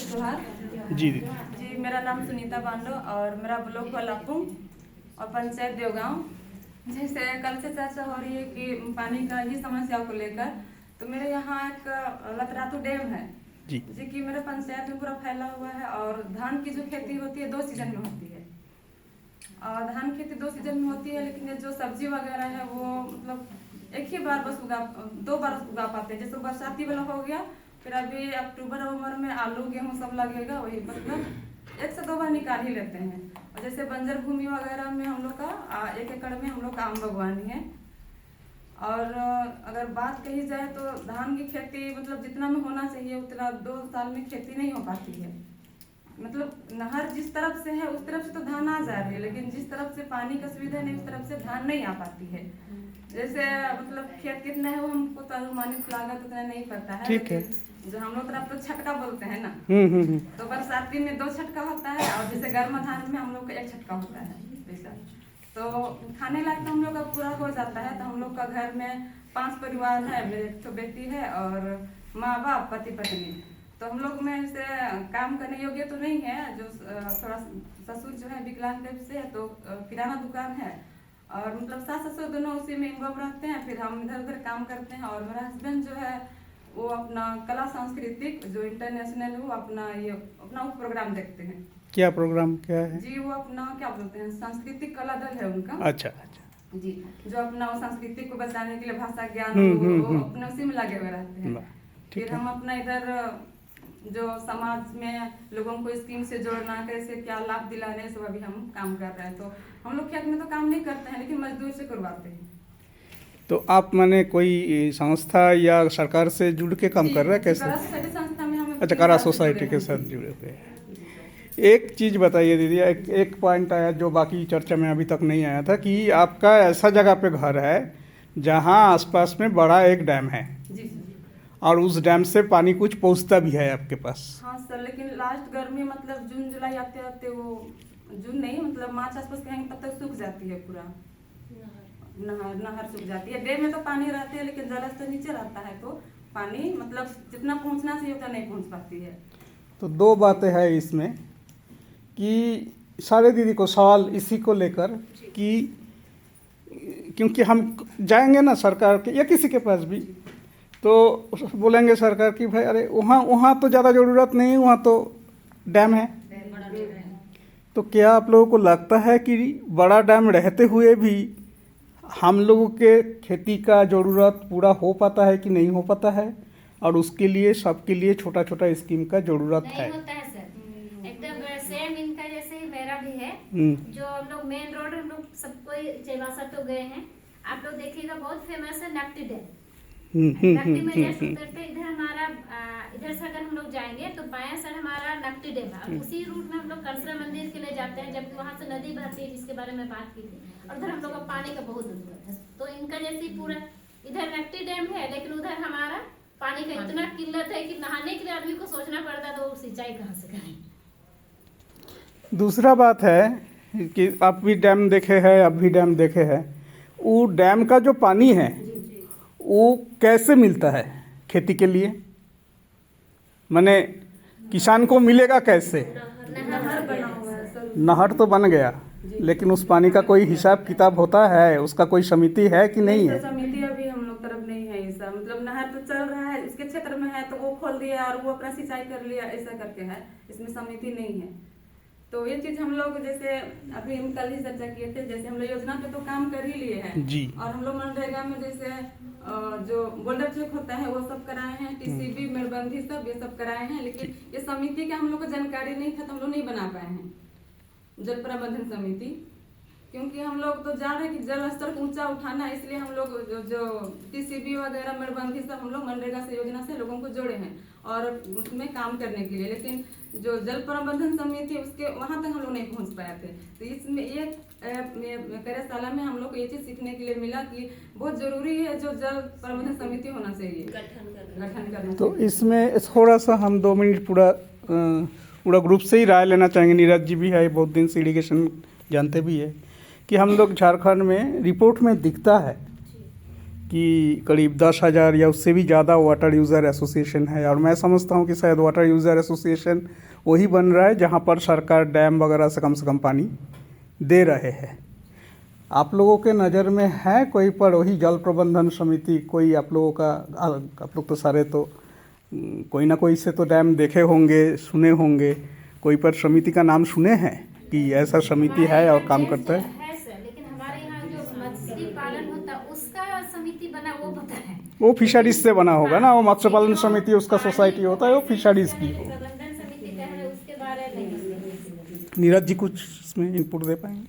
जोहार जी जी। मेरा नाम सुनीता बांडो और मेरा ब्लॉक कोल्हापुर और पंचायत देवगांव। जैसे कल से चर्चा हो रही है कि पानी का ही समस्या को लेकर, तो मेरे यहाँ एक लतरातू डैम है जी जी कि मेरे पंचायत में पूरा फैला हुआ है। और धान की जो खेती होती है 2 सीजन में होती है, और धान खेती 2 सीजन में होती है, लेकिन ये जो सब्जी वगैरह है वो मतलब एक ही बार बस 2 बार उगा पाते हैं। जैसे बरसाती वाला हो गया, फिर अभी अक्टूबर नवंबर में आलू गेहूँ सब लगेगा, वही मतलब 1 से 2 बार निकाल ही लेते हैं। और जैसे बंजर भूमि वगैरह में हम लोग का 1 एकड़ में हम लोग का आम बागवानी है। और अगर बात कही जाए तो धान की खेती मतलब जितना में होना चाहिए उतना 2 साल में खेती नहीं हो पाती है। मतलब नहर जिस तरफ से है उस तरफ से तो धान आ जा रही है, लेकिन जिस तरफ से पानी का सुविधा नहीं उस तरफ से धान नहीं आ पाती है। जैसे मतलब खेत कितना है वो हमको तो अनुमानित लागत उतना नहीं पता है, ठीक है। जो हम लोग तरफ तो छटका बोलते हैं ना, हम्म। तो बरसाती में 2 छटका होता है, और जैसे गर्म धान में हम लोग का 1 छटका होता है वैसा। तो खाने लायक तो हम लोग का पूरा हो जाता है। तो हम लोग का घर में 5 परिवार है, मेरे तो बेटी है और माँ बाप पति पत्नी। तो हम लोग में से काम करने योग्य तो नहीं है, जो थोड़ा ससुर जो है विकलांग टाइप से है, तो किराना दुकान है, और मतलब सास ससुर दोनों उसी में इन्वॉल्व रहते हैं। फिर हम इधर उधर काम करते हैं। और मेरा हस्बैंड जो है वो अपना कला सांस्कृतिक जो इंटरनेशनल है वो अपना वो प्रोग्राम देखते हैं। क्या प्रोग्राम क्या है? जी वो अपना क्या बोलते हैं, सांस्कृतिक कला दल है उनका। अच्छा अच्छा जी, जो अपना वो संस्कृति को बचाने के लिए भाषा ज्ञान वो अपने उसी में लगे हुए रहते हैं। ठीक फिर है। हम अपना इधर जो समाज में लोगों को स्कीम से जोड़ना, कैसे क्या लाभ दिलाने, सब अभी हम काम कर रहे हैं। तो हम लोग खेत में तो काम नहीं करते हैं, लेकिन मजदूर से करवाते हैं। तो आप माने कोई संस्था या सरकार से जुड़ के काम कर रहे हैं कैसे? कला सोसाइटी संस्था में हम अच्छा, कला सोसाइटी के साथ जुड़े हुए हैं। एक चीज़ बताइए दीदी, एक पॉइंट आया जो बाकी चर्चा में अभी तक नहीं आया था कि आपका ऐसा जगह पे घर है जहाँ आसपास में बड़ा एक डैम है। जी और उस डैम से पानी कुछ पहुँचता भी है आपके पास। हाँ सर, लेकिन लास्ट गर्मी मतलब जून जुलाई आते आते वो जून नहीं मतलब मार्च आसपास कहेंगे तब तक सूख जाती है पूरा नहर सूख जाती है। डैम में तो पानी रहते हैं, लेकिन जल स्तर नीचे रहता है तो पानी मतलब जितना पहुंचना चाहिए उतना नहीं पहुंच पाती है। तो 2 बातें हैं इसमें कि सारे दीदी को सवाल इसी को लेकर कि क्योंकि हम जाएंगे ना सरकार के या किसी के पास भी, तो बोलेंगे सरकार कि भाई अरे वहाँ तो ज़्यादा ज़रूरत नहीं, वहाँ तो डैम है। तो क्या आप लोगों को लगता है कि बड़ा डैम रहते हुए भी हम लोगों के खेती का ज़रूरत पूरा हो पाता है कि नहीं हो पाता है? और उसके लिए सबके लिए छोटा छोटा स्कीम का ज़रूरत है। नहीं होता है सर, एकदम सेम इनका जैसे ही मेरा भी है। जो हम लोग मेन रोड हम लोग सबको चेवासा तो गए हैं, आप लोग देखिएगा बहुत फेमस है नकटी डैम। नकटी में जैसे उतरते इधर हमारा इधर से अगर हम लोग जाएंगे तो बाएं साइड हमारा नकटी डैम है। उसी रूट में हम लोग कंसरा मंदिर के लिए जाते हैं, जबकि वहाँ से नदी बहती है जिसके बारे में बात की थी। और उधर हम लोग को पानी का बहुत जरूरत है। तो इनका जैसे पूरा इधर नकटी डैम है, लेकिन उधर हमारा पानी का इतना किल्लत है कि नहाने के लिए आदमी को सोचना पड़ता है, तो सिंचाई कहाँ से करें। दूसरा बात है कि आप भी डैम देखे हैं, अब भी डैम देखे हैं, वो डैम का जो पानी है वो कैसे मिलता है खेती के लिए? माने किसान को मिलेगा कैसे? नहर बना हुआ है सर। नहर तो बन गया, लेकिन उस पानी का कोई हिसाब किताब होता है? उसका कोई समिति है कि नहीं है? समिति अभी हम लोग तरफ नहीं है ऐसा। मतलब नहर तो चल रहा है, उसके क्षेत्र में है तो वो खोल दिया और वो अपना सिंचाई कर लिया, ऐसा करके है। इसमें समिति नहीं है। तो ये चीज हम लोग जैसे अभी हम कल ही चर्चा किए थे, जैसे हम लोग योजना पे तो काम कर ही लिए हैं जी। और हम लोग मनरेगा में जैसे जो बोल्डर चेक होता है वो सब कराए हैं, टीसीबी मेड़बंदी सब ये सब कराए हैं। लेकिन ये समिति का हम लोग को जानकारी नहीं था, तो हम लोग नहीं बना पाए हैं जल प्रबंधन समिति। क्योंकि हम लोग तो जान रहे हैं कि जल स्तर को ऊंचा उठाना है, इसलिए हम लोग जो टीसीबी वगैरह मेड़बंदी सब हम लोग मनरेगा से योजना से लोगों को जोड़े हैं और उसमें काम करने के लिए। लेकिन जो जल प्रबंधन समिति उसके वहां तक हम लोग नहीं पहुंच पाए थे। तो इसमें ये कार्यशाला में हम लोग को ये चीज सीखने के लिए मिला कि बहुत जरूरी है जो जल प्रबंधन समिति होना चाहिए, गठन करना। तो इसमें थोड़ा सा हम 2 मिनट पूरा ग्रुप से ही राय लेना चाहेंगे। नीरज जी भी है, बहुत दिन से इरिगेशन जानते भी है कि हम लोग झारखंड में रिपोर्ट में दिखता है कि करीब 10,000 या उससे भी ज़्यादा वाटर यूज़र एसोसिएशन है, और मैं समझता हूँ कि शायद वाटर यूज़र एसोसिएशन वही बन रहा है जहाँ पर सरकार डैम वगैरह से कम पानी दे रहे हैं। आप लोगों के नज़र में है कोई पर वही जल प्रबंधन समिति, कोई आप लोगों का, आप लोग तो सारे तो कोई ना कोई से तो डैम देखे होंगे, सुने होंगे, कोई पर समिति का नाम सुने हैं कि ऐसा समिति है और काम करता है? सर, लेकिन हमारे यहाँ जो मछली पालन होता है उसका समिति बना वो पता है। वो फिशरीज से बना होगा ना, वो मत्स्य पालन समिति उसका सोसाइटी होता है, वो फिशरीज की। प्रबंधन समिति का है उसके बारे में नहीं। नीरज जी कुछ इसमें इनपुट दे पाएंगे?